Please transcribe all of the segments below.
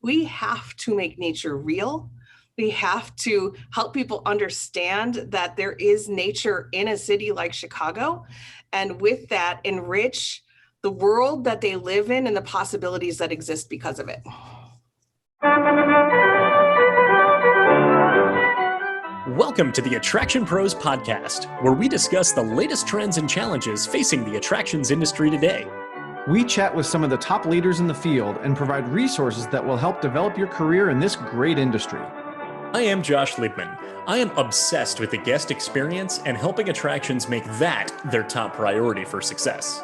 We have to make nature real. We have to help people understand that there is nature in a city like Chicago, and with that, enrich the world that they live in and the possibilities that exist because of it. Welcome to the Attraction Pros podcast, where we discuss the latest trends and challenges facing the attractions industry today. We chat with some of the top leaders in the field and provide resources that will help develop your career in this great industry. I am Josh Liebman. I am obsessed with the guest experience and helping attractions make that their top priority for success.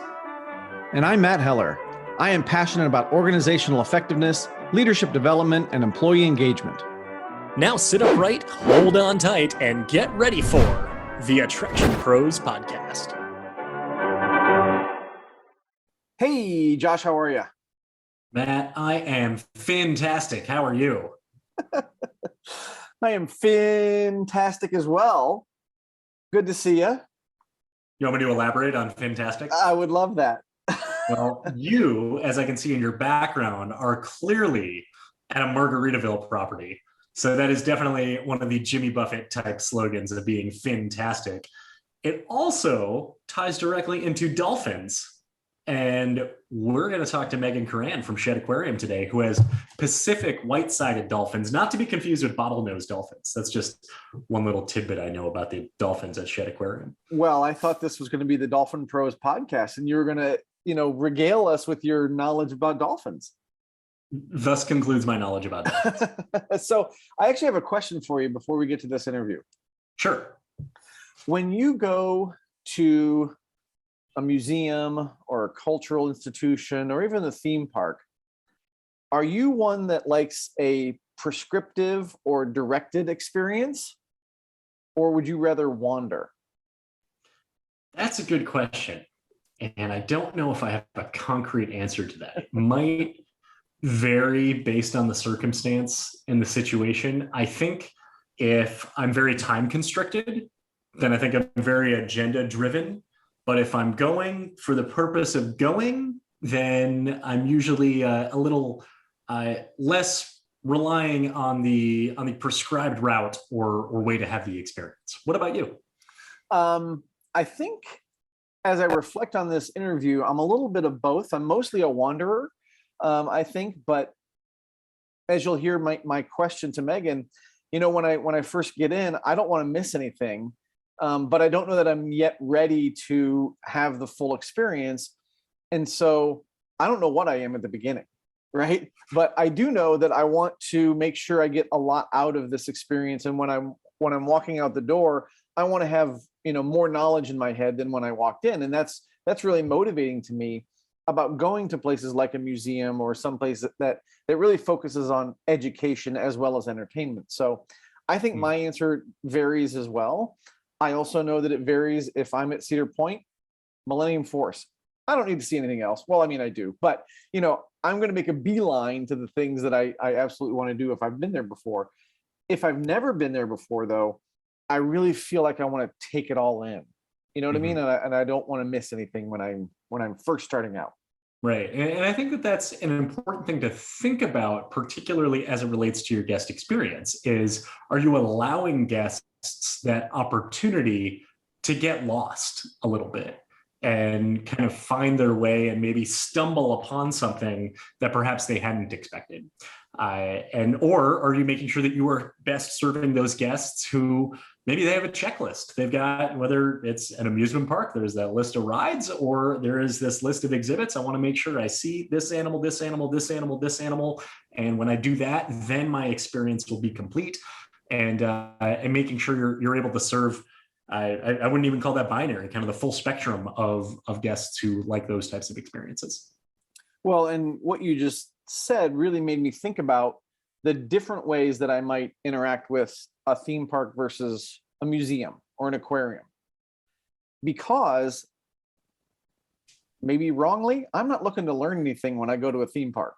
And I'm Matt Heller. I am passionate about organizational effectiveness, leadership development, and employee engagement. Now sit upright, hold on tight, and get ready for the Attraction Pros podcast. Hey, Josh, how are you? Matt, I am fantastic. How are you? I am fantastic as well. Good to see you. You want me to elaborate on fantastic? I would love that. Well, you, as I can see in your background, are clearly at a Margaritaville property. So that is definitely one of the Jimmy Buffett type slogans of being fantastic. It also ties directly into dolphins. And we're going to talk to Meghan Curran from Shedd Aquarium today, who has Pacific white-sided dolphins, not to be confused with bottlenose dolphins. That's just one little tidbit I know about the dolphins at Shedd Aquarium. Well, I thought this was going to be the Dolphin Pros podcast, and you were going to, regale us with your knowledge about dolphins. Thus concludes my knowledge about dolphins. So I actually have a question for you before we get to this interview. Sure. When you go to a museum or a cultural institution or even a theme park, are you one that likes a prescriptive or directed experience, or would you rather wander? That's a good question. And I don't know if I have a concrete answer to that. It might vary based on the circumstance and the situation. I think if I'm very time constricted, then I think I'm very agenda driven. But if I'm going for the purpose of going, then I'm usually a little less relying on the prescribed route or way to have the experience. What about you? I think as I reflect on this interview, I'm a little bit of both. I'm mostly a wanderer, I think. But as you'll hear my question to Meghan, when I first get in, I don't want to miss anything. But I don't know that I'm yet ready to have the full experience. And so I don't know what I am at the beginning, right? But I do know that I want to make sure I get a lot out of this experience. And when I'm walking out the door, I want to have, more knowledge in my head than when I walked in. And that's really motivating to me about going to places like a museum or some place that really focuses on education as well as entertainment. So I think my answer varies as well. I also know that it varies if I'm at Cedar Point, Millennium Force. I don't need to see anything else. Well, I mean, I do, but I'm going to make a beeline to the things that I absolutely want to do if I've been there before. If I've never been there before, though, I really feel like I want to take it all in. You know what I mean? And I don't want to miss anything when I'm first starting out. Right. And I think that that's an important thing to think about, particularly as it relates to your guest experience, is are you allowing guests that opportunity to get lost a little bit and kind of find their way and maybe stumble upon something that perhaps they hadn't expected? Or are you making sure that you are best serving those guests who maybe they have a checklist? They've got, whether it's an amusement park, there's that list of rides, or there is this list of exhibits. I want to make sure I see this animal, this animal, this animal, this animal. And when I do that, then my experience will be complete. And making sure you're able to serve, I wouldn't even call that binary, kind of the full spectrum of guests who like those types of experiences. Well, and what you just said really made me think about the different ways that I might interact with a theme park versus a museum or an aquarium. Because maybe wrongly, I'm not looking to learn anything when I go to a theme park,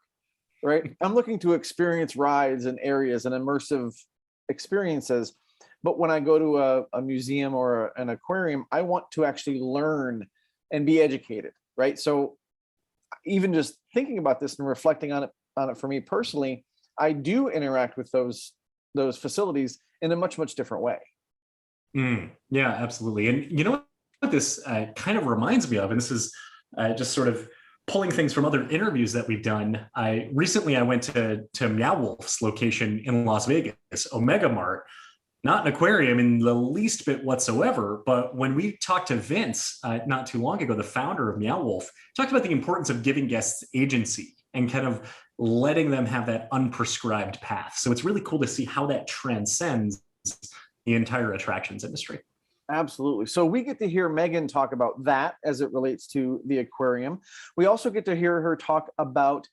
right? I'm looking to experience rides and areas and immersive experiences. But when I go to a museum or an aquarium, I want to actually learn and be educated, right? So even just thinking about this and reflecting on it for me personally, I do interact with those facilities in a much, much different way. Yeah, absolutely. And you know what this kind of reminds me of, and this is just sort of pulling things from other interviews that we've done. Recently I went to Meow Wolf's location in Las Vegas, Omega Mart, not an aquarium in the least bit whatsoever. But when we talked to Vince not too long ago, the founder of Meow Wolf, talked about the importance of giving guests agency and kind of letting them have that unprescribed path. So it's really cool to see how that transcends the entire attractions industry. Absolutely. So we get to hear Meghan talk about that as it relates to the aquarium. We also get to hear her talk about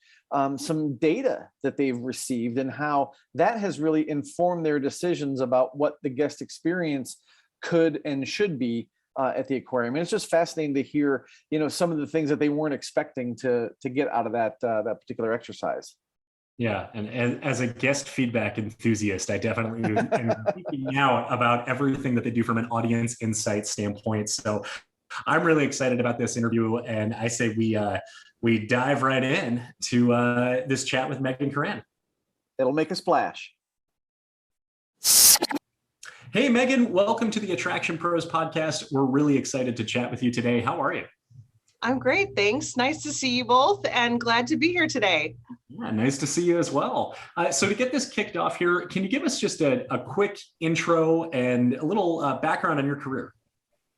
some data that they've received and how that has really informed their decisions about what the guest experience could and should be at the aquarium. And it's just fascinating to hear, some of the things that they weren't expecting to get out of that particular exercise. Yeah, and as a guest feedback enthusiast, I definitely am geeking out about everything that they do from an audience insight standpoint. So I'm really excited about this interview, and I say we dive right in to this chat with Meghan Curran. It'll make a splash. Hey, Meghan, welcome to the Attraction Pros podcast. We're really excited to chat with you today. How are you? I'm great, thanks. Nice to see you both and glad to be here today. Yeah, nice to see you as well. So to get this kicked off here, can you give us just a quick intro and a little background on your career?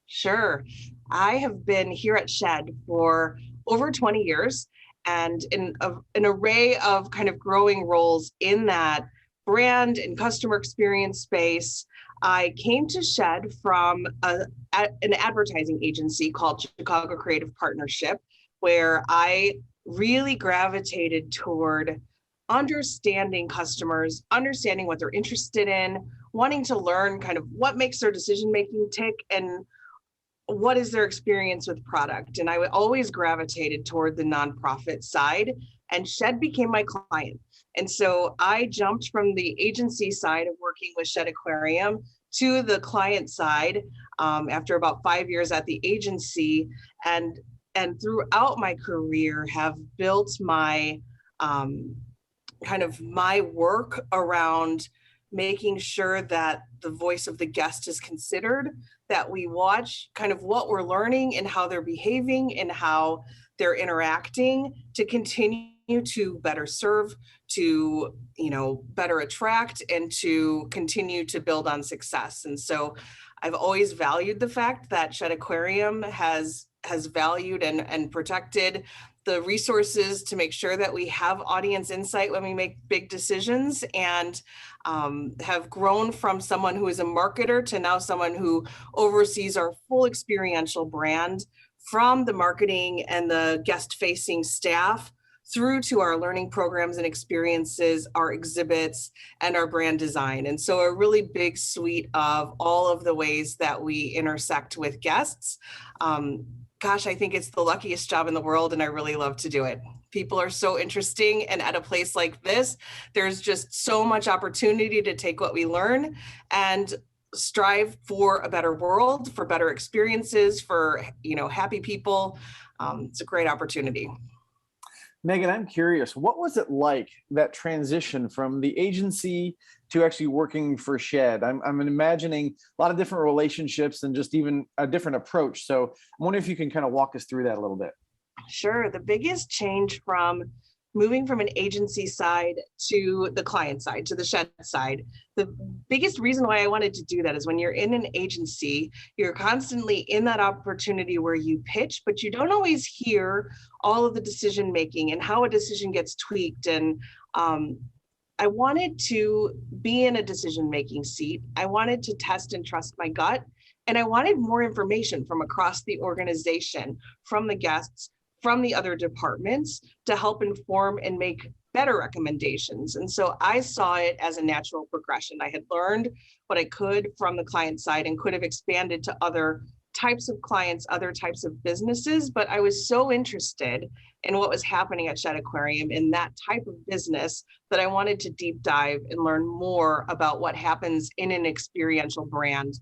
Sure. I have been here at Shedd for over 20 years and in an array of kind of growing roles in that brand and customer experience space. I came to Shedd from an advertising agency called Chicago Creative Partnership, where I really gravitated toward understanding customers, understanding what they're interested in, wanting to learn kind of what makes their decision-making tick and what is their experience with product. And I always gravitated toward the nonprofit side, and Shedd became my client. And so I jumped from the agency side of working with Shedd Aquarium to the client side after about 5 years at the agency, and throughout my career have built my kind of my work around making sure that the voice of the guest is considered, that we watch kind of what we're learning and how they're behaving and how they're interacting to continue to better serve, to better attract, and to continue to build on success. And so I've always valued the fact that Shedd Aquarium has valued and protected the resources to make sure that we have audience insight when we make big decisions, and have grown from someone who is a marketer to now someone who oversees our full experiential brand, from the marketing and the guest-facing staff through to our learning programs and experiences, our exhibits, and our brand design. And so a really big suite of all of the ways that we intersect with guests. Gosh, I think it's the luckiest job in the world, and I really love to do it. People are so interesting, and at a place like this, there's just so much opportunity to take what we learn and strive for a better world, for better experiences, for happy people. It's a great opportunity. Meghan, I'm curious, what was it like, that transition from the agency to actually working for Shedd? I'm imagining a lot of different relationships and just even a different approach. So I'm wondering if you can kind of walk us through that a little bit. Sure. The biggest change from moving from an agency side to the client side, to the Shedd side, the biggest reason why I wanted to do that is when you're in an agency, you're constantly in that opportunity where you pitch, but you don't always hear all of the decision making and how a decision gets tweaked. And I wanted to be in a decision making seat. I wanted to test and trust my gut. And I wanted more information from across the organization, from the guests, from the other departments, to help inform and make better recommendations. And so I saw it as a natural progression. I had learned what I could from the client side and could have expanded to other types of clients, other types of businesses, but I was so interested in what was happening at Shedd Aquarium in that type of business that I wanted to deep dive and learn more about what happens in an experiential brand,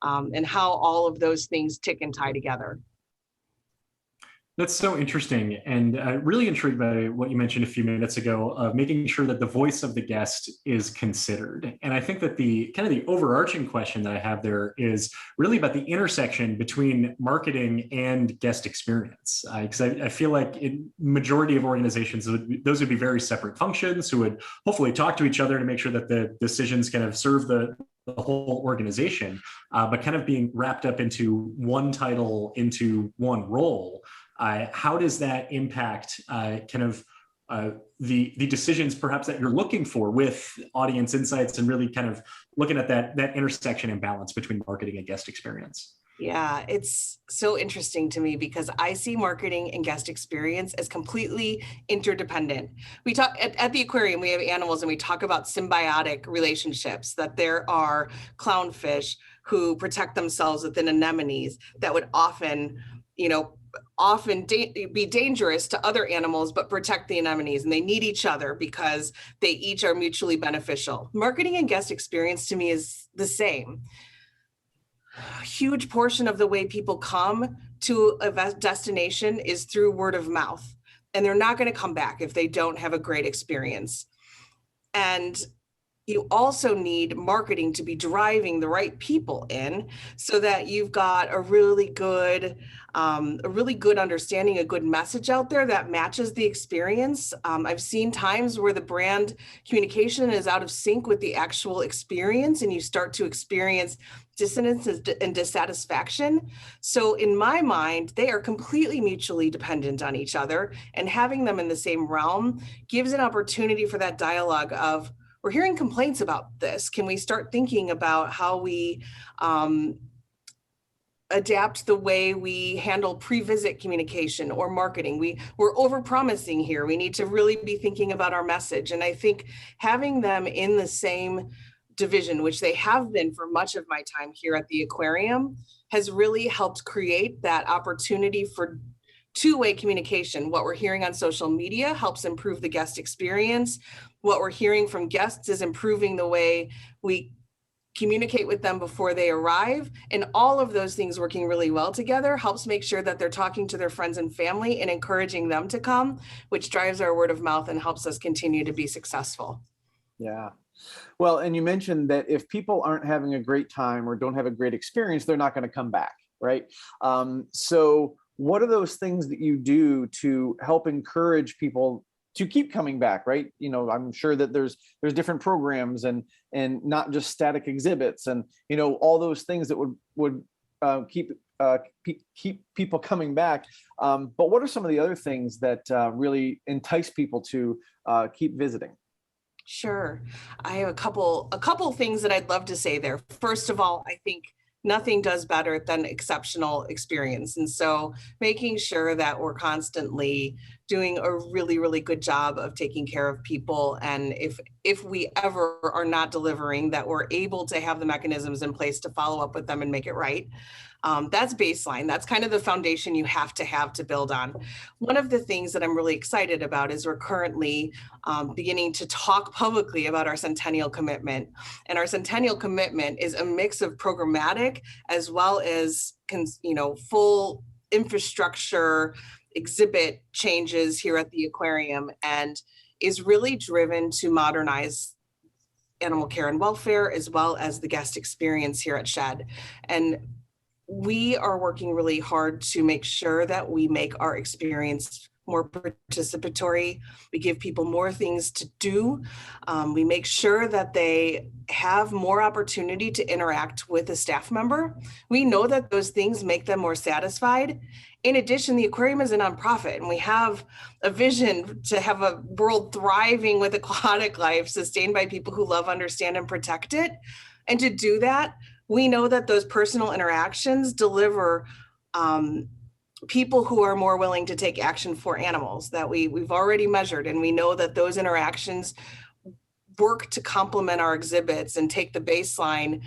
and how all of those things tick and tie together. That's so interesting, and really intrigued by what you mentioned a few minutes ago of making sure that the voice of the guest is considered. And I think that the kind of the overarching question that I have there is really about the intersection between marketing and guest experience. Because I feel like in majority of organizations, those would be very separate functions who would hopefully talk to each other to make sure that the decisions kind of serve the whole organization, but kind of being wrapped up into one title, into one role. How does that impact the decisions perhaps that you're looking for with audience insights and really kind of looking at that intersection and balance between marketing and guest experience? Yeah, it's so interesting to me because I see marketing and guest experience as completely interdependent. We talk at the aquarium, we have animals and we talk about symbiotic relationships, that there are clownfish who protect themselves within anemones that would often, be dangerous to other animals, but protect the anemones, and they need each other because they each are mutually beneficial. Marketing and guest experience to me is the same. A huge portion of the way people come to a destination is through word of mouth, and they're not going to come back if they don't have a great experience. And you also need marketing to be driving the right people in so that you've got a really good understanding, a good message out there that matches the experience. I've seen times where the brand communication is out of sync with the actual experience, and you start to experience dissonance and dissatisfaction. So in my mind, they are completely mutually dependent on each other, and having them in the same realm gives an opportunity for that dialogue of, we're hearing complaints about this. Can we start thinking about how we adapt the way we handle pre-visit communication or marketing? We're overpromising here. We need to really be thinking about our message. And I think having them in the same division, which they have been for much of my time here at the aquarium, has really helped create that opportunity for two-way communication. What we're hearing on social media helps improve the guest experience. What we're hearing from guests is improving the way we communicate with them before they arrive. And all of those things working really well together helps make sure that they're talking to their friends and family and encouraging them to come, which drives our word of mouth and helps us continue to be successful. Yeah. Well, and you mentioned that if people aren't having a great time or don't have a great experience, they're not going to come back, right? So what are those things that you do to help encourage people to keep coming back, right? I'm sure that there's different programs and not just static exhibits and all those things that would keep people coming back. But what are some of the other things that really entice people to keep visiting? Sure. I have a couple things that I'd love to say there. First of all, I think nothing does better than exceptional experience. And so making sure that we're constantly doing a really, really good job of taking care of people. And if we ever are not delivering, that we're able to have the mechanisms in place to follow up with them and make it right. That's baseline. That's kind of the foundation you have to build on. One of the things that I'm really excited about is we're currently beginning to talk publicly about our centennial commitment. And our centennial commitment is a mix of programmatic as well as full infrastructure exhibit changes here at the aquarium, and is really driven to modernize animal care and welfare as well as the guest experience here at Shedd. And we are working really hard to make sure that we make our experience more participatory. We give people more things to do. We make sure that they have more opportunity to interact with a staff member. We know that those things make them more satisfied. In addition, the aquarium is a nonprofit, and we have a vision to have a world thriving with aquatic life sustained by people who love, understand, and protect it. And to do that, we know that those personal interactions deliver people who are more willing to take action for animals that we've already measured. And we know that those interactions work to complement our exhibits and take the baseline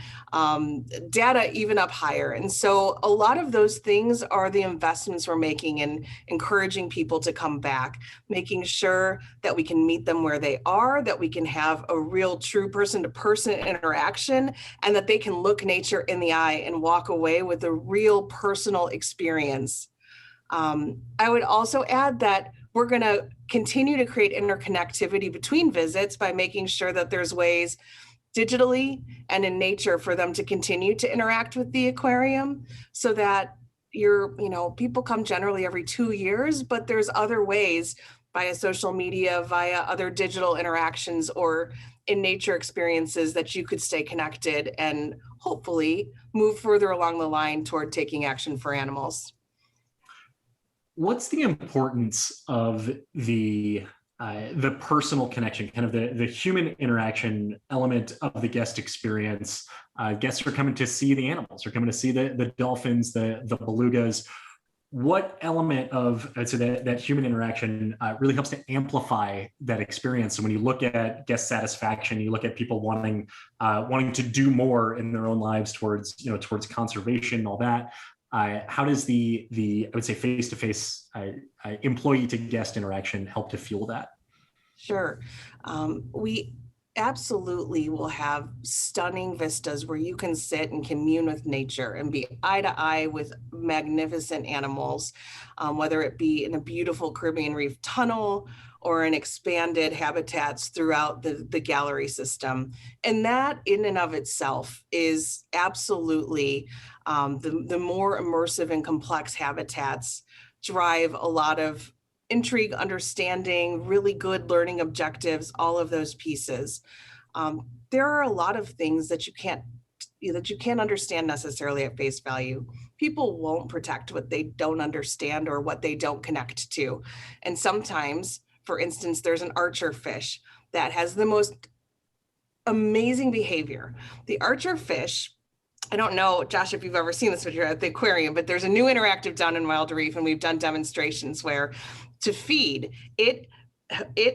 data even up higher. And so a lot of those things are the investments we're making in encouraging people to come back, making sure that we can meet them where they are, that we can have a real true person-to-person interaction, and that they can look nature in the eye and walk away with a real personal experience. I would also add that we're going to continue to create interconnectivity between visits by making sure that there's ways digitally and in nature for them to continue to interact with the aquarium, so that people come generally every 2 years, but there's other ways via social media, via other digital interactions, or in nature experiences that you could stay connected and hopefully move further along the line toward taking action for animals. What's the importance of the personal connection, kind of the human interaction element of the guest experience? Guests are coming to see the animals, are coming to see the dolphins, the belugas. What element of, I'd say, that human interaction really helps to amplify that experience? So when you look at guest satisfaction, you look at people wanting to do more in their own lives towards conservation and all that. How does the I would say face-to-face employee to guest interaction help to fuel that? Sure. We absolutely will have stunning vistas where you can sit and commune with nature and be eye to eye with magnificent animals, whether it be in a beautiful Caribbean Reef tunnel or in expanded habitats throughout the gallery system. And that in and of itself is absolutely the more immersive and complex habitats drive a lot of intrigue, understanding, really good learning objectives, all of those pieces. There are a lot of things that you can't understand necessarily at face value. People won't protect what they don't understand or what they don't connect to. And sometimes, for instance, there's an archer fish that has the most amazing behavior. The archer fish, I don't know, Josh, if you've ever seen this when you're at the aquarium, but there's a new interactive down in Wild Reef, and we've done demonstrations where to feed, it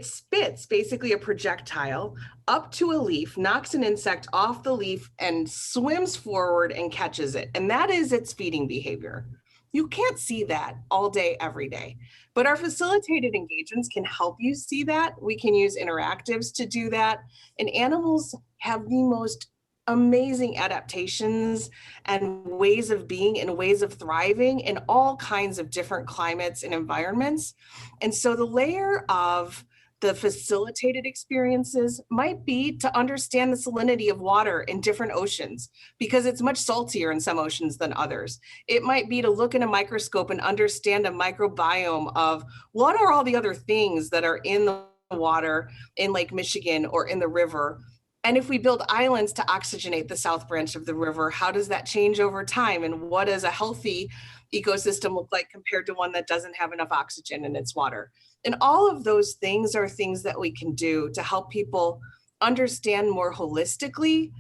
spits basically a projectile up to a leaf, knocks an insect off the leaf, and swims forward and catches it. And that is its feeding behavior. You can't see that all day, every day. But our facilitated engagements can help you see that. We can use interactives to do that. And animals have the most amazing adaptations and ways of being and ways of thriving in all kinds of different climates and environments. And so the layer of the facilitated experiences might be to understand the salinity of water in different oceans, because it's much saltier in some oceans than others. It might be to look in a microscope and understand a microbiome of what are all the other things that are in the water in Lake Michigan or in the river. And if we build islands to oxygenate the south branch of the river, how does that change over time? And what does a healthy ecosystem look like compared to one that doesn't have enough oxygen in its water? And all of those things are things that we can do to help people understand more holistically,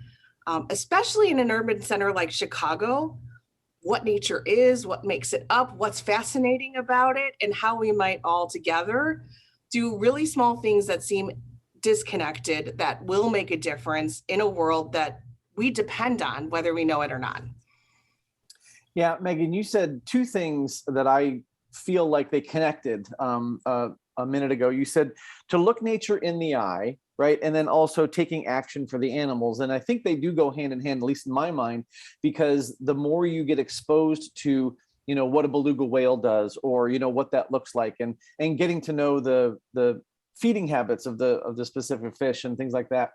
especially in an urban center like Chicago, what nature is, what makes it up, what's fascinating about it, and how we might all together do really small things that seem disconnected that will make a difference in a world that we depend on, whether we know it or not. Yeah, Megan, you said two things that I feel like they connected a minute ago. You said to look nature in the eye, right? And then also taking action for the animals. And I think they do go hand in hand, at least in my mind, because the more you get exposed to, what a beluga whale does, or, what that looks like, and getting to know the feeding habits of the specific fish and things like that,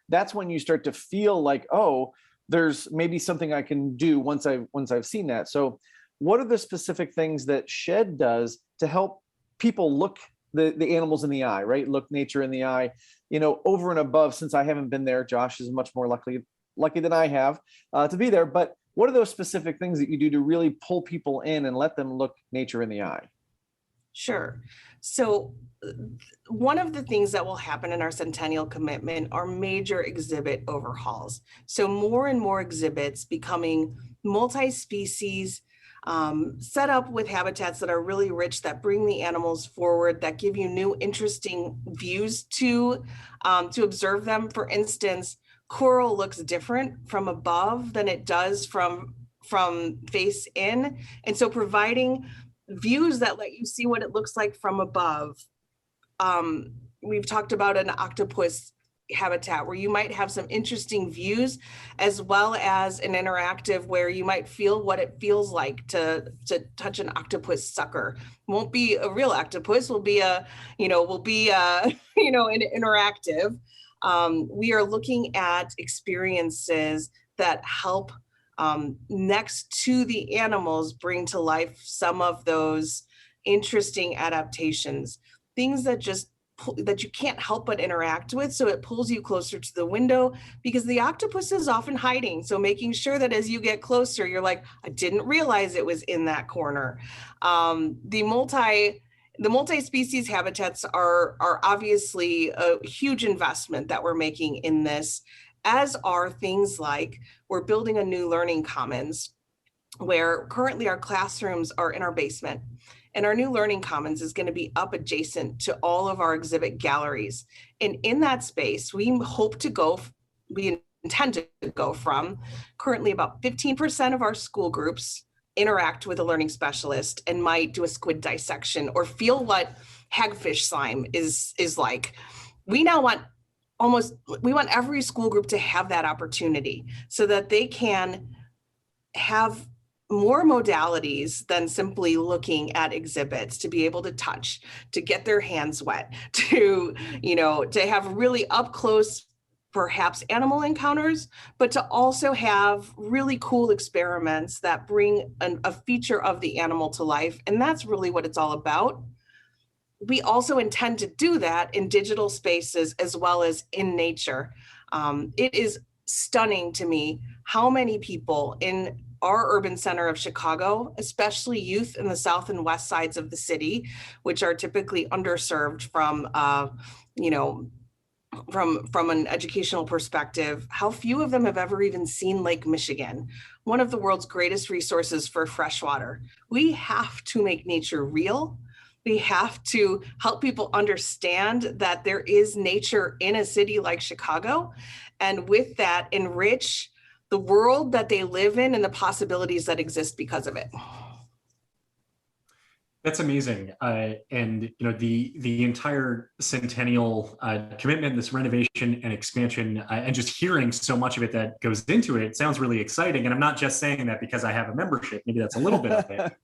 that's when you start to feel like, oh, there's maybe something I can do once I've seen that. So what are the specific things that Shedd does to help people look the animals in the eye, right? Look nature in the eye, over and above, since I haven't been there, Josh is much more lucky than I have to be there. But what are those specific things that you do to really pull people in and let them look nature in the eye? Sure. So one of the things that will happen in our Centennial Commitment are major exhibit overhauls. So more and more exhibits becoming multi-species, set up with habitats that are really rich, that bring the animals forward, that give you new interesting views to observe them. For instance, coral looks different from above than it does from face in. And so providing views that let you see what it looks like from above. We've talked about an octopus habitat where you might have some interesting views, as well as an interactive where you might feel what it feels like to touch an octopus sucker. Won't be a real octopus, will be an interactive. We are looking at experiences that help next to the animals bring to life some of those interesting adaptations, things that you can't help but interact with. So it pulls you closer to the window because the octopus is often hiding. So making sure that as you get closer, you're like, I didn't realize it was in that corner. The multi-species habitats are obviously a huge investment that we're making in this, as are things like we're building a new learning commons where currently our classrooms are in our basement. And our new learning commons is going to be up adjacent to all of our exhibit galleries. And in that space, we intend to go from currently about 15% of our school groups interact with a learning specialist and might do a squid dissection or feel what hagfish slime is like. We want every school group to have that opportunity so that they can have more modalities than simply looking at exhibits, to be able to touch, to get their hands wet, to have really up close, perhaps animal encounters, but to also have really cool experiments that bring a feature of the animal to life. And that's really what it's all about. We also intend to do that in digital spaces as well as in nature. It is stunning to me how many people in our urban center of Chicago, especially youth in the south and west sides of the city, which are typically underserved from an educational perspective, how few of them have ever even seen Lake Michigan, one of the world's greatest resources for freshwater. We have to make nature real. We have to help people understand that there is nature in a city like Chicago, and with that, enrich the world that they live in and the possibilities that exist because of it. That's amazing. And the entire Centennial commitment, this renovation and expansion, and just hearing so much of it that goes into it sounds really exciting. And I'm not just saying that because I have a membership. Maybe that's a little bit of it.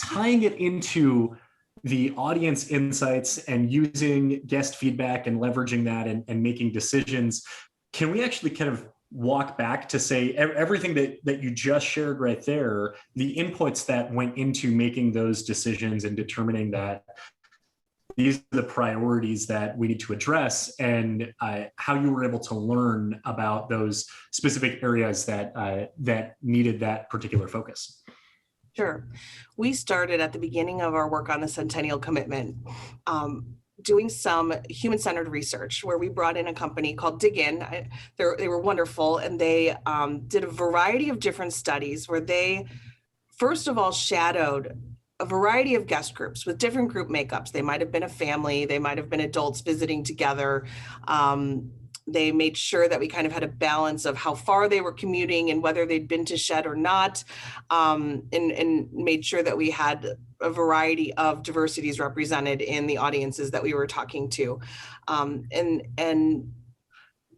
Tying it into the audience insights and using guest feedback and leveraging that and making decisions, can we actually kind of walk back to say everything that you just shared right there, the inputs that went into making those decisions and determining that these are the priorities that we need to address, and how you were able to learn about those specific areas that needed that particular focus? Sure. We started at the beginning of our work on the Centennial Commitment, doing some human-centered research where we brought in a company called Dig In. They were wonderful, and they did a variety of different studies where they, first of all, shadowed a variety of guest groups with different group makeups. They might have been a family, they might have been adults visiting together. They made sure that we kind of had a balance of how far they were commuting and whether they'd been to Shedd or not, and made sure that we had a variety of diversities represented in the audiences that we were talking to. And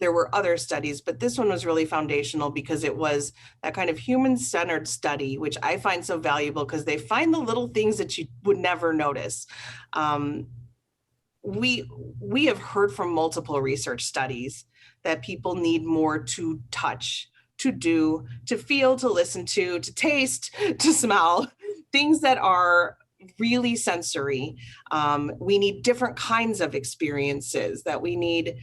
there were other studies, but this one was really foundational because it was that kind of human-centered study, which I find so valuable because they find the little things that you would never notice. We have heard from multiple research studies that people need more to touch, to do, to feel, to listen to taste, to smell, things that are really sensory. We need different kinds of experiences that we need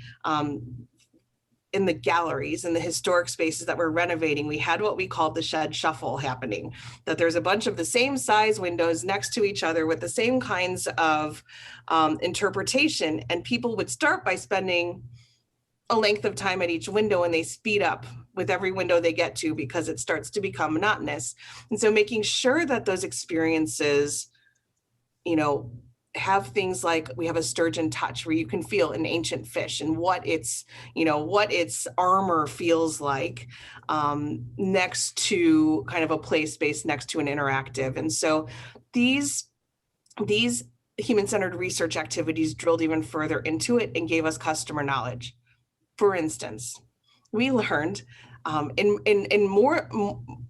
in the galleries and the historic spaces that we're renovating. We had what we called the Shedd Shuffle happening, that there's a bunch of the same size windows next to each other with the same kinds of interpretation. And people would start by spending a length of time at each window, and they speed up with every window they get to because it starts to become monotonous. And so making sure that those experiences, have things like, we have a sturgeon touch where you can feel an ancient fish and what its armor feels like, next to kind of a play space next to an interactive. And so these human-centered research activities drilled even further into it and gave us customer knowledge. For instance, we learned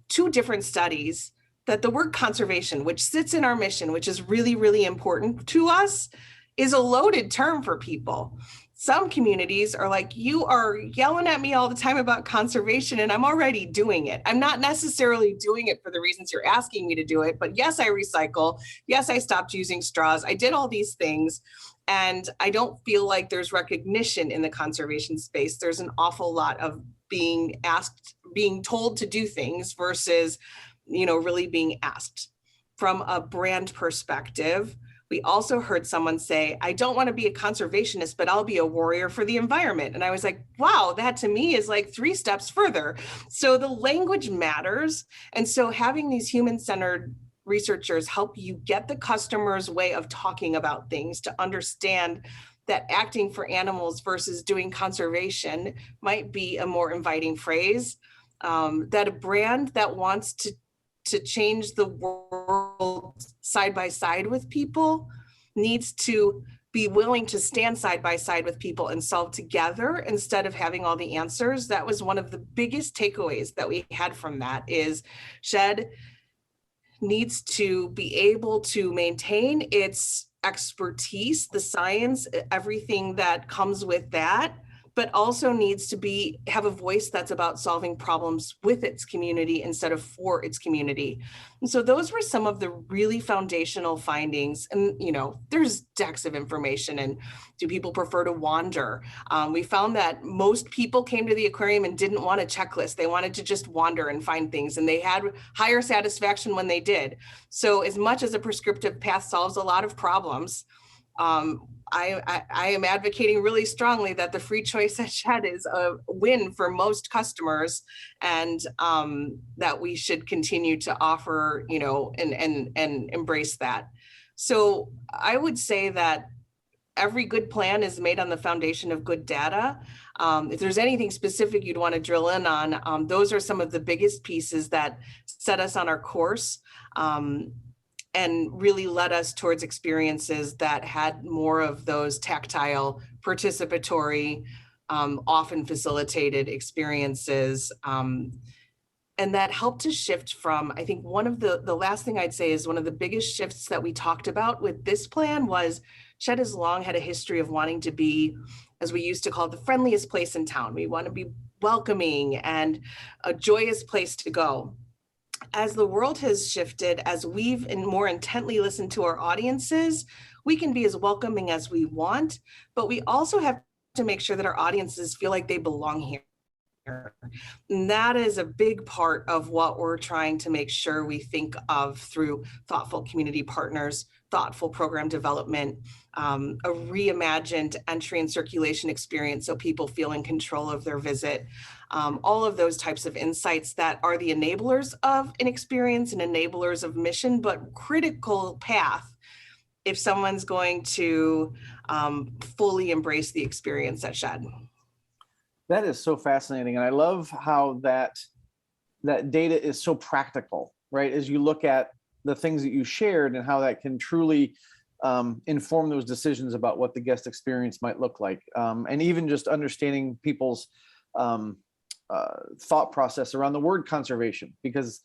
two different studies that the word conservation, which sits in our mission, which is really, really important to us, is a loaded term for people. Some communities are like, you are yelling at me all the time about conservation and I'm already doing it. I'm not necessarily doing it for the reasons you're asking me to do it, but yes, I recycle. Yes, I stopped using straws. I did all these things. And I don't feel like there's recognition in the conservation space. There's an awful lot of being told to do things versus, really being asked. From a brand perspective, we also heard someone say, I don't want to be a conservationist, but I'll be a warrior for the environment. And I was like, wow, that to me is like 3 steps further. So the language matters. And so having these human-centered researchers help you get the customer's way of talking about things to understand that acting for animals versus doing conservation might be a more inviting phrase, that a brand that wants to change the world side by side with people needs to be willing to stand side by side with people and solve together instead of having all the answers. That was one of the biggest takeaways that we had from that is Shedd needs to be able to maintain its expertise, the science, everything that comes with that, but also needs to have a voice that's about solving problems with its community instead of for its community. And so those were some of the really foundational findings. And, there's decks of information. And do people prefer to wander? We found that most people came to the aquarium and didn't want a checklist. They wanted to just wander and find things. And they had higher satisfaction when they did. So as much as a prescriptive path solves a lot of problems, I am advocating really strongly that the free choice at Shedd is a win for most customers, and that we should continue to offer, and embrace that. So I would say that every good plan is made on the foundation of good data. If there's anything specific you'd want to drill in on, those are some of the biggest pieces that set us on our course. And really led us towards experiences that had more of those tactile, participatory, often facilitated experiences. And that helped to shift from, I think one of the last thing I'd say is one of the biggest shifts that we talked about with this plan was Shedd has long had a history of wanting to be, as we used to call it, the friendliest place in town. We want to be welcoming and a joyous place to go. As the world has shifted, as we've more intently listened to our audiences, we can be as welcoming as we want, but we also have to make sure that our audiences feel like they belong here. And that is a big part of what we're trying to make sure we think of through thoughtful community partners, thoughtful program development, a reimagined entry and circulation experience so people feel in control of their visit. All of those types of insights that are the enablers of an experience and enablers of mission, but critical path if someone's going to fully embrace the experience at Shedd. That is so fascinating. And I love how that data is so practical, right? As you look at the things that you shared and how that can truly inform those decisions about what the guest experience might look like. And even just understanding people's thought process around the word conservation, because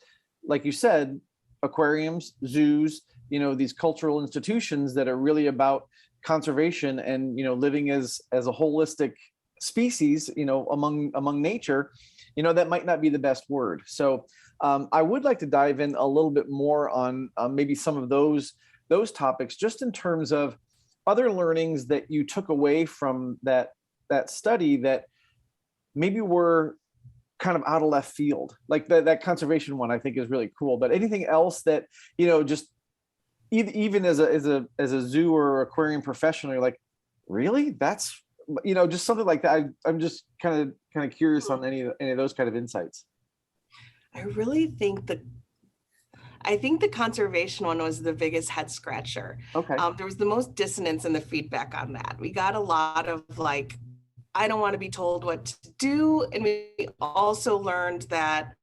like you said, aquariums, zoos, these cultural institutions that are really about conservation and, living as a holistic species, among nature, that might not be the best word. So I would like to dive in a little bit more on maybe some of those topics, just in terms of other learnings that you took away from that study that maybe were kind of out of left field. Like that conservation one, I think is really cool. But anything else that, just even as a zoo or aquarium professional, you're like, really? That's, just something like that. I'm just kind of curious on any of those kind of insights. I really think the conservation one was the biggest head scratcher. Okay. There was the most dissonance in the feedback on that. We got a lot of like, I don't want to be told what to do. And we also learned that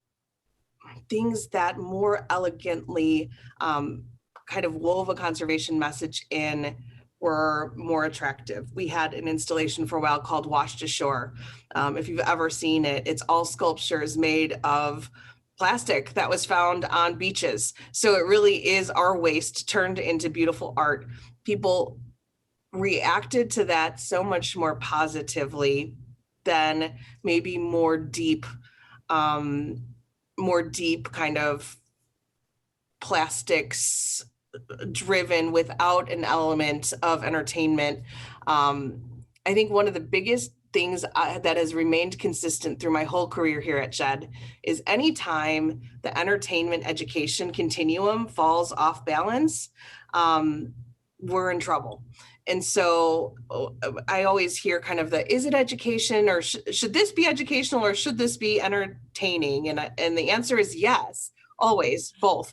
things that more elegantly kind of wove a conservation message in were more attractive. We had an installation for a while called Washed Ashore. If you've ever seen it, it's all sculptures made of plastic that was found on beaches. So it really is our waste turned into beautiful art. People reacted to that so much more positively than maybe more deep kind of plastics driven without an element of entertainment. I think one of the biggest things that has remained consistent through my whole career here at Shedd is anytime the entertainment education continuum falls off balance, we're in trouble. And so I always hear kind of the, is it education, or should this be educational, or should this be entertaining? And the answer is yes, always, both.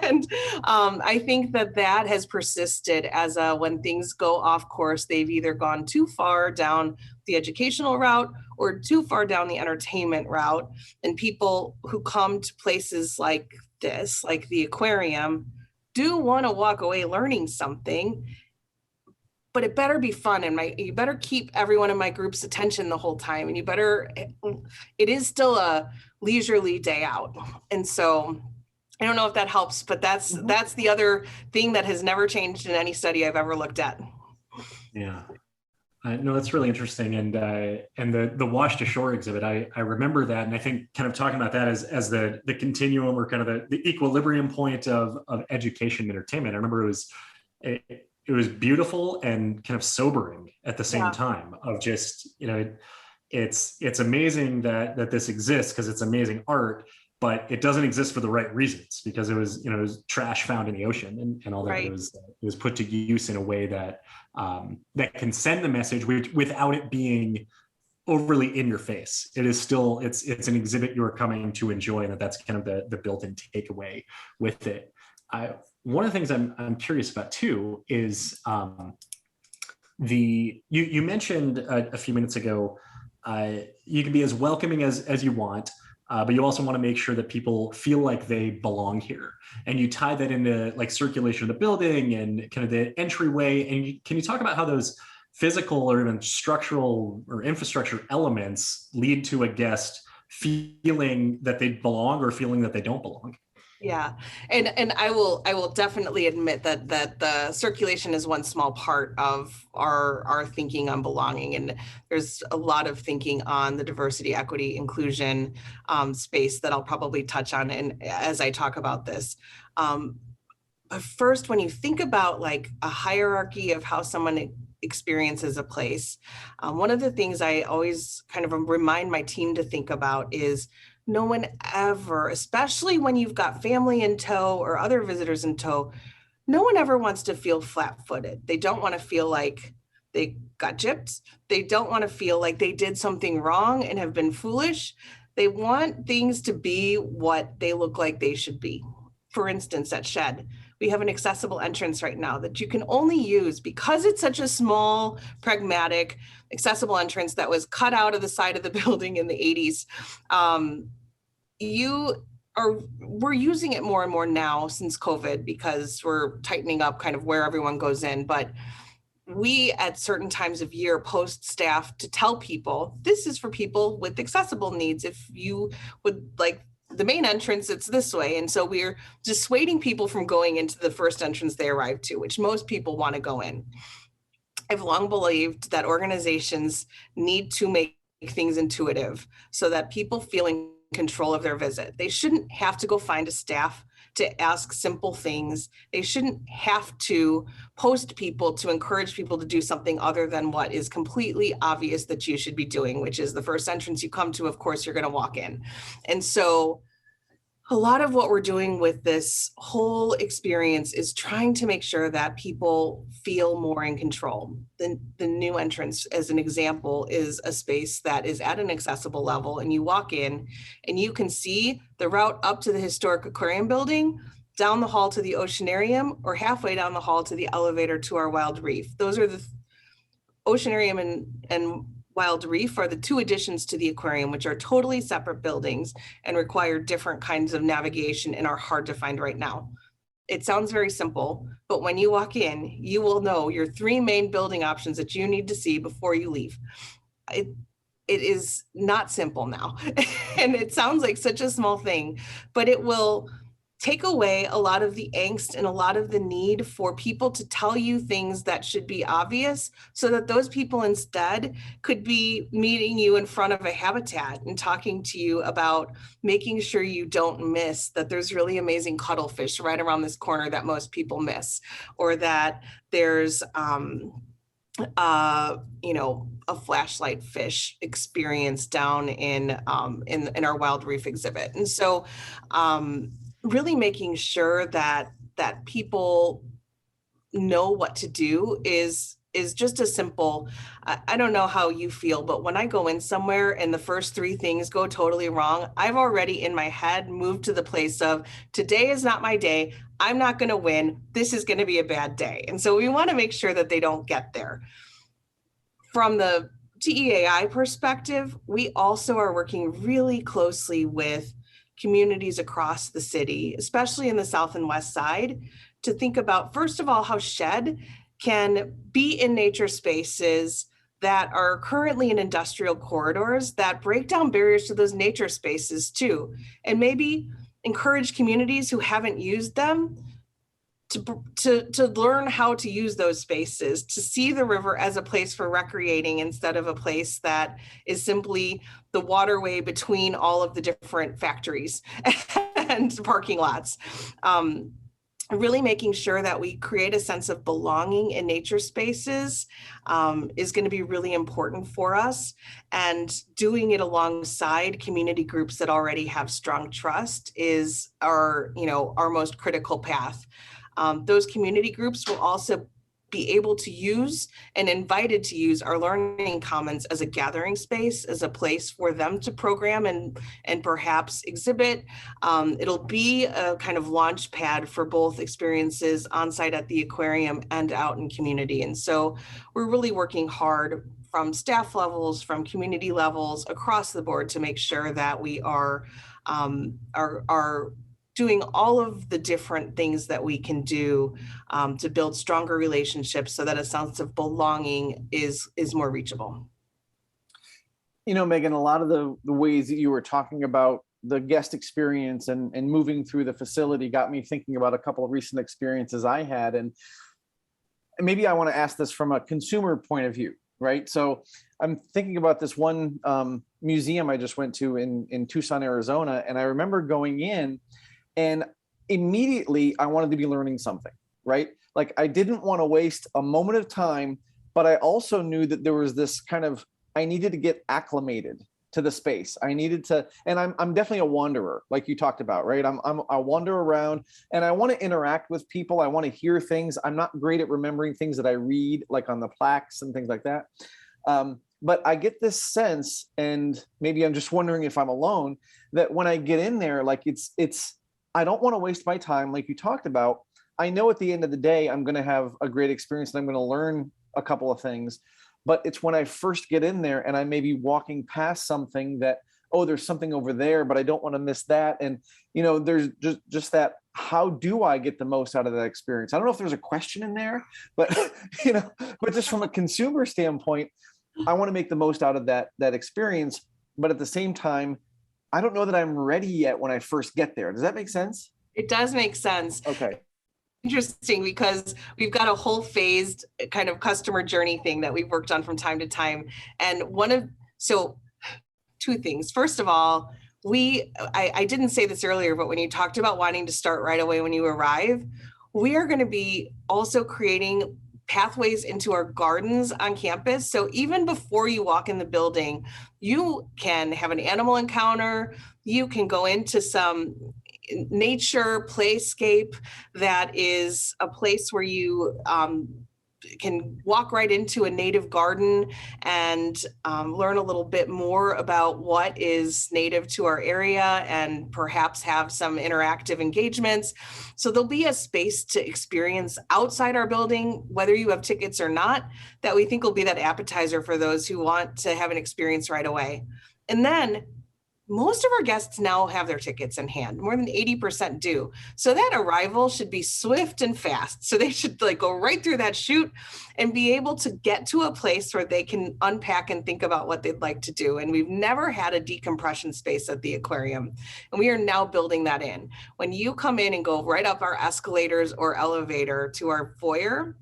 And I think that has persisted as when things go off course, they've either gone too far down the educational route or too far down the entertainment route. And people who come to places like this, like the aquarium, do want to walk away learning something, but it better be fun. And you better keep everyone in my group's attention the whole time. And it is still a leisurely day out. And so I don't know if that helps, but that's the other thing that has never changed in any study I've ever looked at. Yeah. No, that's really interesting. And the Washed Ashore exhibit, I remember that. And I think kind of talking about that as the continuum, or kind of the equilibrium point of education and entertainment. I remember it was beautiful and kind of sobering at the same time, of just, it's amazing that this exists because it's amazing art, but it doesn't exist for the right reasons, because it was trash found in the ocean and all that. Right. It was put to use in a way that that can send the message without it being overly in your face. It is still, it's an exhibit you're coming to enjoy, and that's kind of the built-in takeaway with it. One of the things I'm curious about too is you mentioned a few minutes ago, you can be as welcoming as you want, but you also want to make sure that people feel like they belong here. And you tie that into like circulation of the building and kind of the entryway. And can you talk about how those physical or even structural or infrastructure elements lead to a guest feeling that they belong or feeling that they don't belong? Yeah, and I will definitely admit that the circulation is one small part of our thinking on belonging, and there's a lot of thinking on the diversity, equity, inclusion space that I'll probably touch on and as I talk about this. But first, when you think about like a hierarchy of how someone experiences a place, one of the things I always kind of remind my team to think about is no one ever, especially when you've got family in tow or other visitors in tow, no one ever wants to feel flat-footed. They don't want to feel like they got gypped. They don't want to feel like they did something wrong and have been foolish. They want things to be what they look like they should be. For instance, at Shedd, we have an accessible entrance right now that you can only use because it's such a small, pragmatic, accessible entrance that was cut out of the side of the building in the 80s. We're using it more and more now since COVID because we're tightening up kind of where everyone goes in. But we, at certain times of year, post staff to tell people, this is for people with accessible needs. If you would like the main entrance, it's this way. And so we're dissuading people from going into the first entrance they arrive to, which most people want to go in. I've long believed that organizations need to make things intuitive so that people feel in control of their visit. They shouldn't have to go find a staff to ask simple things. They shouldn't have to post people to encourage people to do something other than what is completely obvious that you should be doing, which is the first entrance you come to, of course, you're going to walk in. And so a lot of what we're doing with this whole experience is trying to make sure that people feel more in control. The new entrance, as an example, is a space that is at an accessible level, and you walk in and you can see the route up to the historic aquarium building, down the hall to the oceanarium, or halfway down the hall to the elevator to our wild reef. Those are the oceanarium and Wild Reef are the two additions to the aquarium, which are totally separate buildings and require different kinds of navigation and are hard to find right now. it sounds very simple, but when you walk in, you will know your 3 main building options that you need to see before you leave. It is not simple now. And it sounds like such a small thing, but it will take away a lot of the angst and a lot of the need for people to tell you things that should be obvious, so that those people instead could be meeting you in front of a habitat and talking to you about making sure you don't miss that there's really amazing cuttlefish right around this corner that most people miss, or that there's a flashlight fish experience down in our wild reef exhibit. And so really making sure that people know what to do is just a simple, I don't know how you feel, but when I go in somewhere and the first 3 things go totally wrong, I've already in my head moved to the place of, today is not my day. I'm not going to win. This is going to be a bad day. And so we want to make sure that they don't get there. From the TEAI perspective, we also are working really closely with communities across the city, especially in the south and west side, to think about, first of all, how Shedd can be in nature spaces that are currently in industrial corridors that break down barriers to those nature spaces too, and maybe encourage communities who haven't used them to learn how to use those spaces, to see the river as a place for recreating instead of a place that is simply the waterway between all of the different factories and parking lots. Really making sure that we create a sense of belonging in nature spaces is going to be really important for us, and doing it alongside community groups that already have strong trust is our most critical path. Those community groups will also be able to use and invited to use our learning commons as a gathering space, as a place for them to program and perhaps exhibit. It'll be a kind of launch pad for both experiences on site at the aquarium and out in community. And so we're really working hard from staff levels, from community levels across the board to make sure that we are doing all of the different things that we can do to build stronger relationships so that a sense of belonging is more reachable. Megan, a lot of the ways that you were talking about the guest experience and moving through the facility got me thinking about a couple of recent experiences I had. And maybe I want to ask this from a consumer point of view, right? So I'm thinking about this one museum I just went to in Tucson, Arizona. And I remember going in, and immediately I wanted to be learning something, right? Like I didn't want to waste a moment of time, but I also knew that there was this kind of, I needed to get acclimated to the space. I needed to, and I'm definitely a wanderer, like you talked about, right? I wander around and I want to interact with people. I want to hear things. I'm not great at remembering things that I read, like on the plaques and things like that. But I get this sense, and maybe I'm just wondering if I'm alone, that when I get in there, like it's, I don't want to waste my time, like you talked about. I know at the end of the day, I'm going to have a great experience and I'm going to learn a couple of things. But it's when I first get in there and I may be walking past something that, oh, there's something over there, but I don't want to miss that. And, there's just that, how do I get the most out of that experience? I don't know if there's a question in there, but, but just from a consumer standpoint, I want to make the most out of that experience. But at the same time, I don't know that I'm ready yet when I first get there. Does that make sense? It does make sense. Okay. Interesting, because we've got a whole phased kind of customer journey thing that we've worked on from time to time. And so 2 things. First of all, I didn't say this earlier, but when you talked about wanting to start right away when you arrive, we are going to be also creating pathways into our gardens on campus. So even before you walk in the building, you can have an animal encounter. You can go into some nature playscape that is a place where you can walk right into a native garden and learn a little bit more about what is native to our area and perhaps have some interactive engagements. So there'll be a space to experience outside our building, whether you have tickets or not, that we think will be that appetizer for those who want to have an experience right away. And then most of our guests now have their tickets in hand. More than 80% do. So that arrival should be swift and fast. So they should like go right through that chute and be able to get to a place where they can unpack and think about what they'd like to do. And we've never had a decompression space at the aquarium. And we are now building that in. When you come in and go right up our escalators or elevator to our foyer,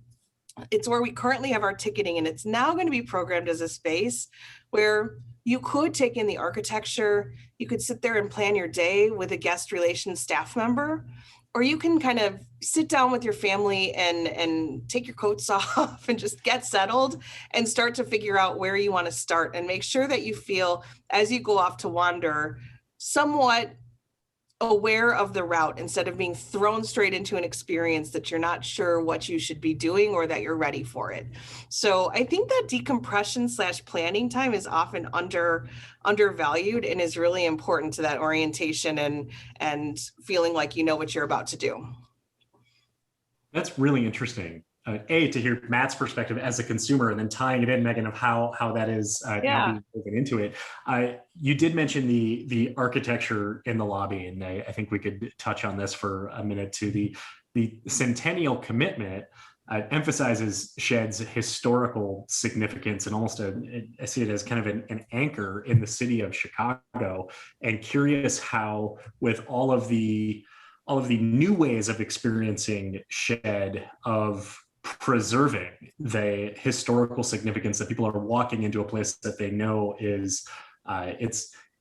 it's where we currently have our ticketing, and it's now going to be programmed as a space where you could take in the architecture, you could sit there and plan your day with a guest relations staff member, or you can kind of sit down with your family and take your coats off and just get settled and start to figure out where you want to start, and make sure that you feel, as you go off to wander, somewhat aware of the route instead of being thrown straight into an experience that you're not sure what you should be doing or that you're ready for it. So I think that decompression / planning time is often undervalued and is really important to that orientation and feeling like you know what you're about to do. That's really interesting. To hear Matt's perspective as a consumer, and then tying it in, Megan, of how that is now being woven into it. You did mention the architecture in the lobby, and I think we could touch on this for a minute too. The centennial commitment emphasizes Shedd's historical significance, and almost I see it as kind of an anchor in the city of Chicago. And curious how, with all of the new ways of experiencing Shedd, of preserving the historical significance, that people are walking into a place that they know is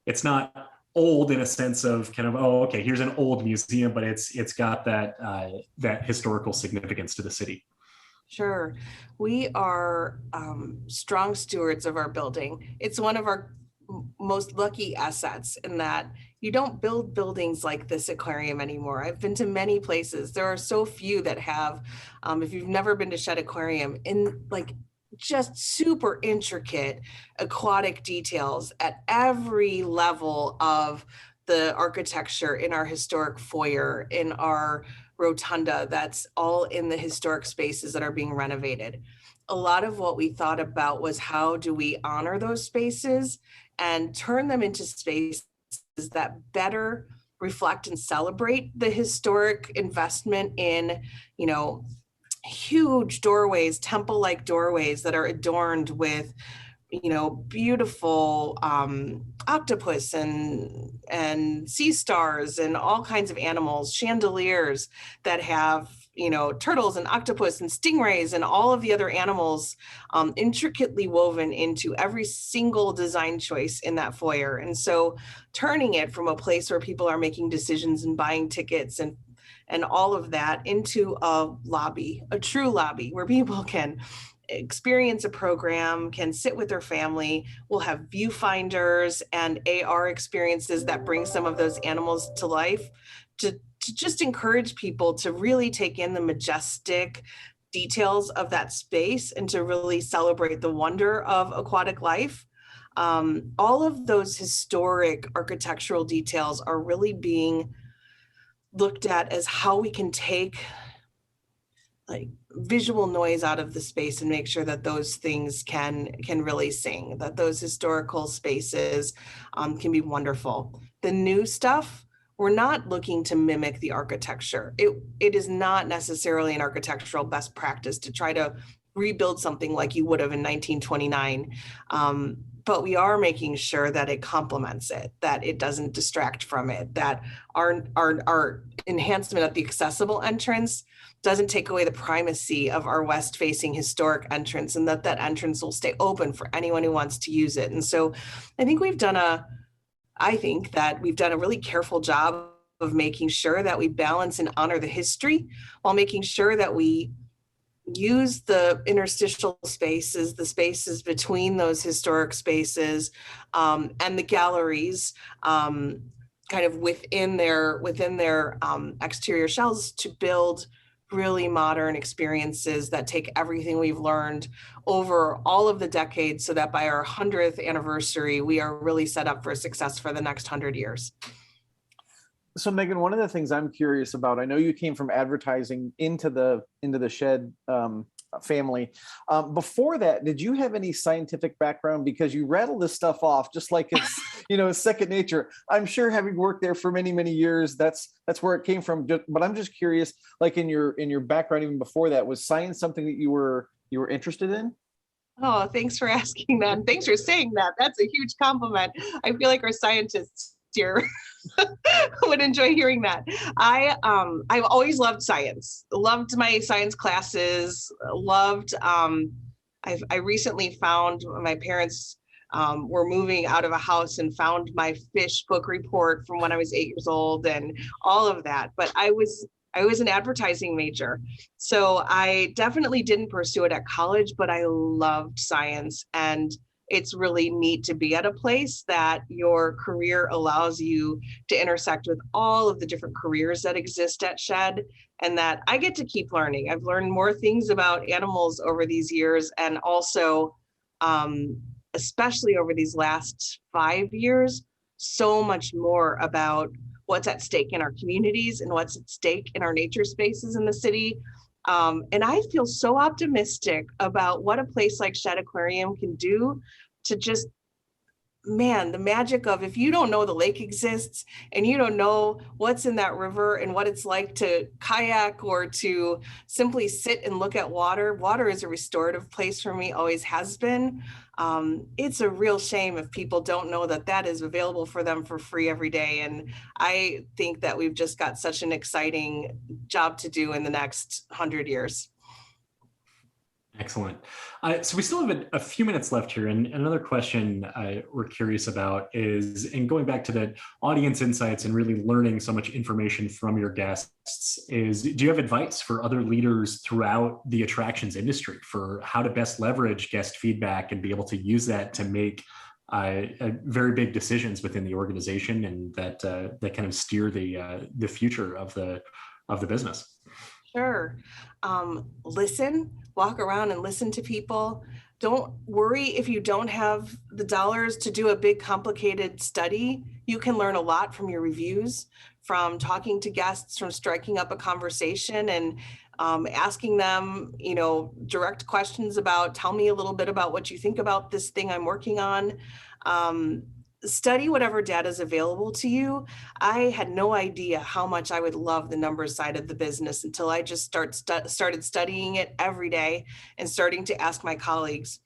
it's not old in a sense of kind of, oh, okay, here's an old museum, but it's got that historical significance to the city. Sure. We are strong stewards of our building. It's one of our most lucky assets in that you don't build buildings like this aquarium anymore. I've been to many places. There are so few that have, if you've never been to Shedd Aquarium, in like just super intricate aquatic details at every level of the architecture in our historic foyer, in our rotunda, that's all in the historic spaces that are being renovated. A lot of what we thought about was how do we honor those spaces and turn them into spaces that better reflect and celebrate the historic investment in, you know, huge doorways, temple-like doorways that are adorned with, you know, beautiful octopus and sea stars and all kinds of animals, chandeliers that have, you know, turtles and octopus and stingrays and all of the other animals intricately woven into every single design choice in that foyer. And so turning it from a place where people are making decisions and buying tickets and all of that into a lobby, a true lobby where people can experience a program, can sit with their family. We'll have viewfinders and AR experiences that bring some of those animals to life, to just encourage people to really take in the majestic details of that space and to really celebrate the wonder of aquatic life. All of those historic architectural details are really being looked at as how we can take like visual noise out of the space and make sure that those things can really sing, that those historical spaces can be wonderful. The new stuff, we're not looking to mimic the architecture. It is not necessarily an architectural best practice to try to rebuild something like you would have in 1929. But we are making sure that it complements it, that it doesn't distract from it, that our enhancement of the accessible entrance doesn't take away the primacy of our west-facing historic entrance, and that entrance will stay open for anyone who wants to use it. And so I think that we've done a really careful job of making sure that we balance and honor the history while making sure that we use the interstitial spaces, the spaces between those historic spaces, and the galleries kind of within their exterior shells to build really modern experiences that take everything we've learned over all of the decades so that by our 100th anniversary, we are really set up for success for the next 100 years. So Megan, one of the things I'm curious about, I know you came from advertising into the Shedd family. Before that, did you have any scientific background? Because you rattle this stuff off just like it's second nature. I'm sure having worked there for many, many years, that's where it came from. But I'm just curious, like in your background, even before that, was science something that you were interested in? Oh, thanks for asking that. And thanks for saying that. That's a huge compliment. I feel like our scientists here would enjoy hearing that. I've always loved science. Loved my science classes. Loved I recently found my parents were moving out of a house and found my fish book report from when I was 8 years old and all of that. But I was an advertising major. So I definitely didn't pursue it at college, but I loved science. And it's really neat to be at a place that your career allows you to intersect with all of the different careers that exist at Shedd, and that I get to keep learning. I've learned more things about animals over these years, and also, especially over these last 5 years, so much more about what's at stake in our communities and what's at stake in our nature spaces in the city. And I feel so optimistic about what a place like Shedd Aquarium can do to just, man, the magic of, if you don't know the lake exists and you don't know what's in that river and what it's like to kayak or to simply sit and look at water. Water is a restorative place for me, always has been. It's a real shame if people don't know that that is available for them for free every day. And I think that we've just got such an exciting job to do in the next 100 years. Excellent. So we still have a few minutes left here. And another question we're curious about is, and going back to the audience insights and really learning so much information from your guests, is do you have advice for other leaders throughout the attractions industry for how to best leverage guest feedback and be able to use that to make very big decisions within the organization, and that kind of steer the future of the business? Sure. Listen, walk around and listen to people. Don't worry if you don't have the dollars to do a big, complicated study. You can learn a lot from your reviews, from talking to guests, from striking up a conversation and asking them, direct questions about, tell me a little bit about what you think about this thing I'm working on. Study whatever data is available to you. I had no idea how much I would love the numbers side of the business until I just started studying it every day and starting to ask my colleagues,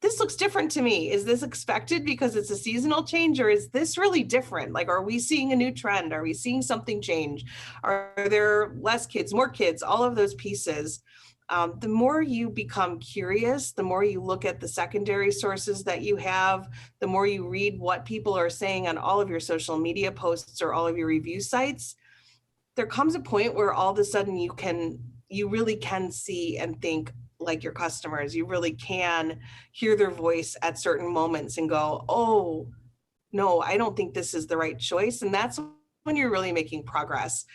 this looks different to me. Is this expected because it's a seasonal change, or is this really different? Like, are we seeing a new trend? Are we seeing something change? Are there less kids, more kids, all of those pieces? The more you become curious, the more you look at the secondary sources that you have, the more you read what people are saying on all of your social media posts or all of your review sites, there comes a point where all of a sudden you really can see and think like your customers. You really can hear their voice at certain moments and go, oh, no, I don't think this is the right choice. And that's when you're really making progress.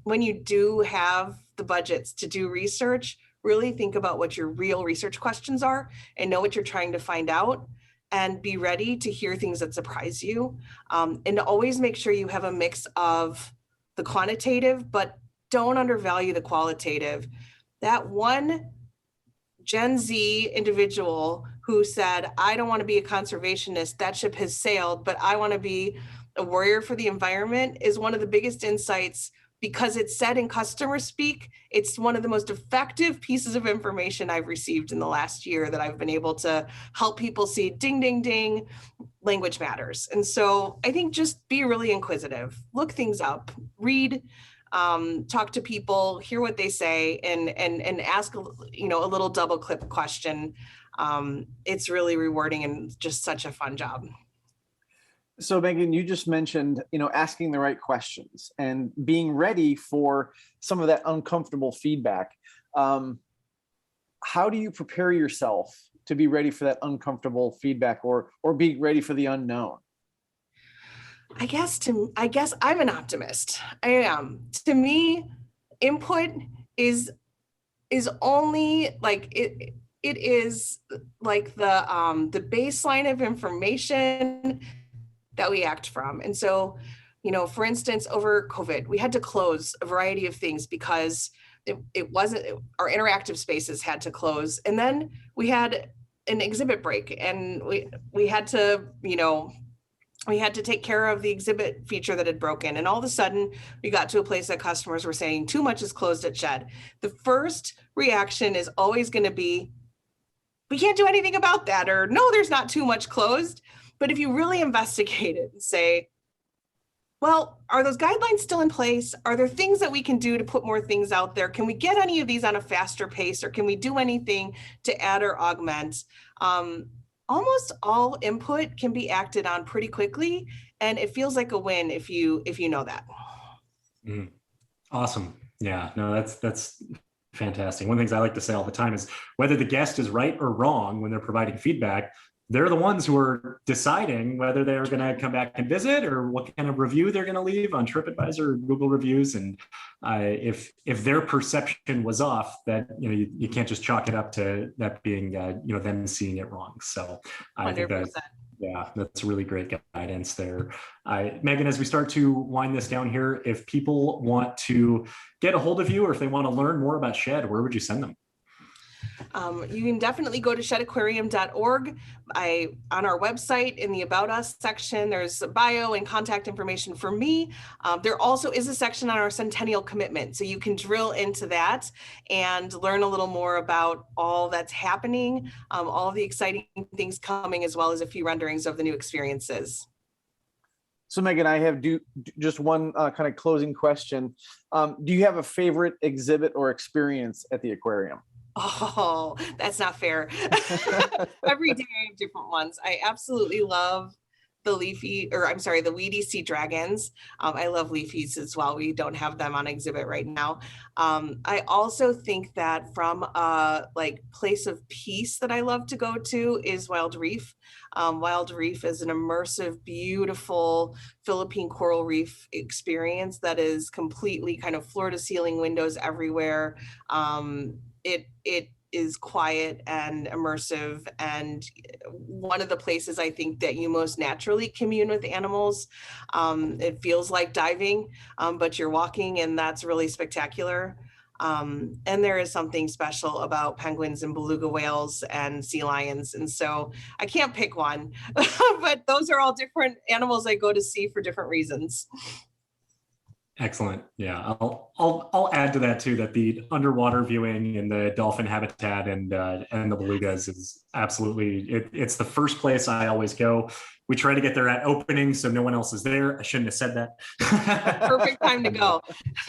When you do have the budgets to do research, really think about what your real research questions are and know what you're trying to find out, and be ready to hear things that surprise you. And always make sure you have a mix of the quantitative, but don't undervalue the qualitative. That one Gen Z individual who said, I don't want to be a conservationist, that ship has sailed, but I want to be a warrior for the environment, is one of the biggest insights, because it's said in customer speak. It's one of the most effective pieces of information I've received in the last year, that I've been able to help people see, ding, ding, ding, language matters. And so I think just be really inquisitive, look things up, read, talk to people, hear what they say, and ask, a little double clip question. It's really rewarding and just such a fun job. So Megan, you just mentioned, asking the right questions and being ready for some of that uncomfortable feedback. How do you prepare yourself to be ready for that uncomfortable feedback, or be ready for the unknown? I guess I'm an optimist. I am. To me, input is only like it is like the baseline of information that we act from. And so, for instance, over COVID, we had to close a variety of things because it wasn't, our interactive spaces had to close. And then we had an exhibit break, and we had to, we had to take care of the exhibit feature that had broken. And all of a sudden, we got to a place that customers were saying too much is closed at Shedd. The first reaction is always going to be, we can't do anything about that, or no, there's not too much closed. But if you really investigate it and say, well, are those guidelines still in place? Are there things that we can do to put more things out there? Can we get any of these on a faster pace, or can we do anything to add or augment? Almost all input can be acted on pretty quickly, and it feels like a win if you know that. Awesome. Yeah, no, that's fantastic. One of the things I like to say all the time is whether the guest is right or wrong when they're providing feedback, they're the ones who are deciding whether they're going to come back and visit or what kind of review they're going to leave on TripAdvisor or Google reviews. And if their perception was off, that you can't just chalk it up to that being them seeing it wrong. So I 100%. Think that, yeah, that's really great guidance there. Megan, as we start to wind this down here, if people want to get a hold of you or if they want to learn more about Shedd, where would you send them? You can definitely go to sheddaquarium.org. On our website, in the About Us section, there's a bio and contact information for me. There also is a section on our Centennial Commitment, so you can drill into that and learn a little more about all that's happening, all of the exciting things coming, as well as a few renderings of the new experiences. So Megan, I have just one kind of closing question. Do you have a favorite exhibit or experience at the aquarium? Oh, that's not fair. Every day I have different ones. I absolutely love the weedy sea dragons. I love leafies as well. We don't have them on exhibit right now. I also think that from a place of peace that I love to go to is Wild Reef. Wild Reef is an immersive, beautiful Philippine coral reef experience that is completely kind of floor to ceiling windows everywhere. It is quiet and immersive, and one of the places I think that you most naturally commune with animals. It feels like diving, but you're walking, and that's really spectacular. And there is something special about penguins and beluga whales and sea lions. And so I can't pick one, but those are all different animals I go to see for different reasons. Excellent. Yeah, I'll add to that too, that the underwater viewing in the dolphin habitat and the belugas is absolutely, it's the first place I always go. We try to get there at opening, so no one else is there. I shouldn't have said that. Perfect time to go.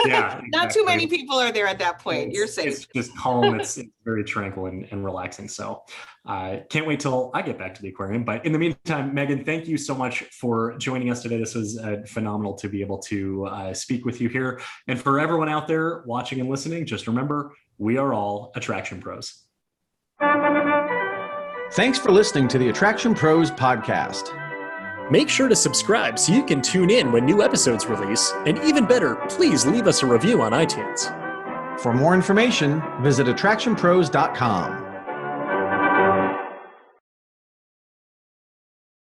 Yeah, exactly. Not too many people are there at that point. You're safe. It's just calm. It's very tranquil and relaxing. So can't wait till I get back to the aquarium. But in the meantime, Megan, thank you so much for joining us today. This was phenomenal to be able to speak with you here. And for everyone out there watching and listening, just remember, we are all attraction pros. Thanks for listening to the Attraction Pros podcast. Make sure to subscribe so you can tune in when new episodes release. And even better, please leave us a review on iTunes. For more information, visit attractionpros.com.